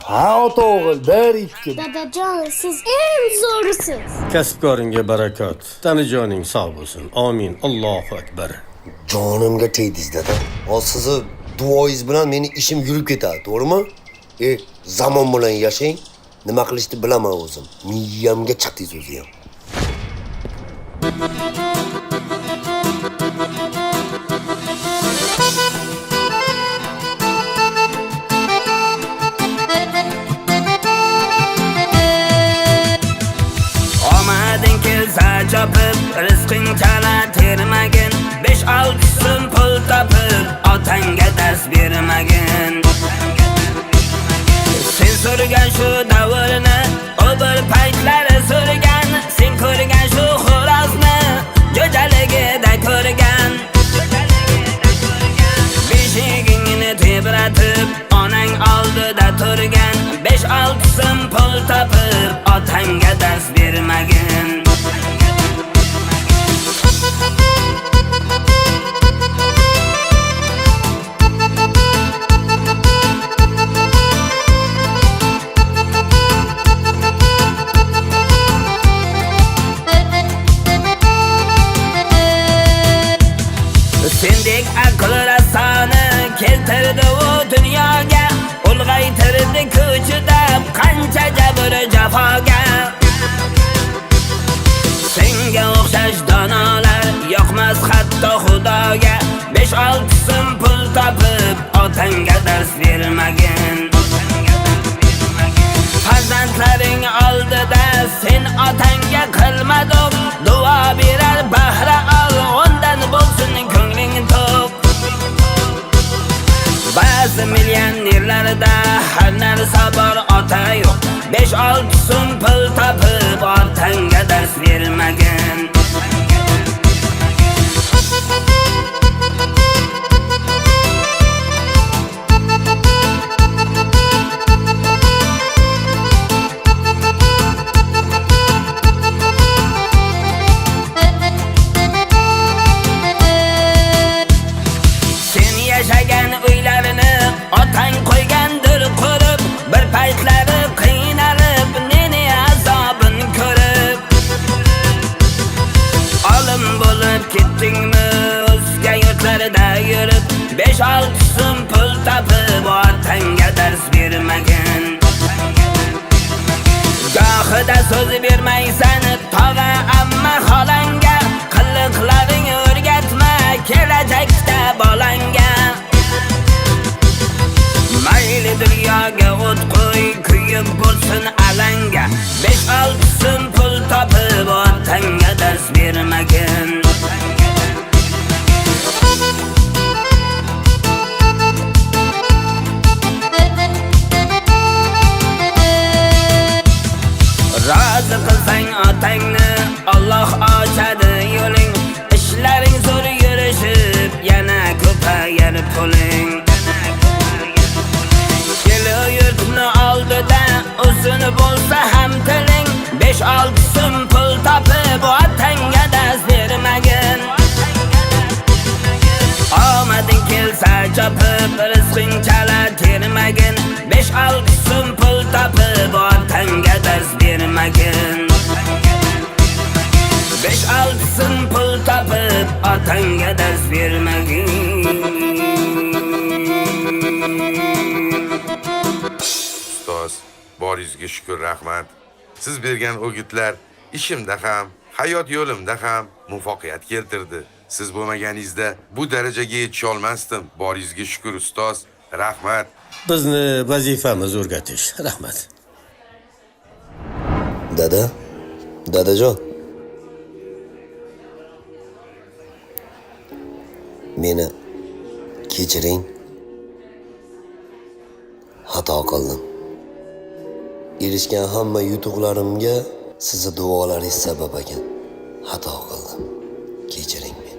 Ha ota o'g'il, 1-2. Dadajon, siz eng zo'risiz. Kasbkoringga barakat. Tanijoning sog' bo'lsin. Amin. Allohu akbar. Jonimga tegdingiz dada. Hozir sizni duoingiz bilan meni ishim yurib ketadi, to'g'rimi? Zamon bilan yashang. Nima qilishni bilaman o'zim. Miyamga chiqdingiz o'zi ham. Omading kelsa chopib, rizqing chala termagin. 5-6 so'm pul topib, otangga dars bermagin. Sen so'rgan shu davrni, o bir paytlari so'rgan. Sen ko'rgan shu xo'rozni, jo'jaligida ko'rgan. Beshigingni tebratib, onang oldida turgan. 5-6 so'm pul topib, otangga dars bermagin. Sendek aql rasoni keltirdi u dunyoga. Ulg'aytirdi ko'chida qancha jabr jafoga. Senga o'xshash donolar yoqmas hatto xudoga. 5-6 so'm pul topib, otangga dars bermagin. Farzandlaring oldida sen otangga qilmading. Duo berar bahra ol, undan bo'lsin ko'ngling to'q. Ba'zi millionerlarda har narsa bor, ota yo'q. 5-6 so'm pul topib, otangga dars bermagin. Yashagan uylarini otang qo'ygandir qurib. Bir paytlari qiynalib, neni azobin ko'rib. Olim bo'lib ketdingmi o'zga yurtlarda yurib. 5-6 so'm pul topib, otangga dars bermagin. Gohida so'z bermaysan tog'a amma xolanga. Qiliqlaring o'rgatma kelajakda bolanga. Mayli dunyoga o't qo'y, kuyib bo'lsin alanga. 5-6 so'm pul topib, otangga dars bermagin. Rozi qilsang otangni, Alloh ochadi yo'ling. Ishlaring zo'r yurishib, yana ko'payar puling. Yurtni oldida uzun bo'lsa ham tiling. 5-6 so'm pul topib, otangga dars bermagin. Omading kelsa chopib, rizqing chala termagin. 5-6 so'm pul topib, otangga dars bermagin. 5-6 so'm pul topib, otangga dars bermagin. Boringizga shukr, rahmat. Siz bergan o'gitlar ishimda ham, hayot yo'limda ham muvaffaqiyat keltirdi. Siz bo'lmaganingizda bu darajaga yetisha olmasdim. Boringizga shukr ustoz, rahmat. Bizni vazifamiz o'rgatish. Rahmat. Dadajon. Meni kechiring. Xato qildim. Erishgan hamma yutuqlarimga sizni duolaringiz sabab ekan. Xato qildim. Kechiring meni.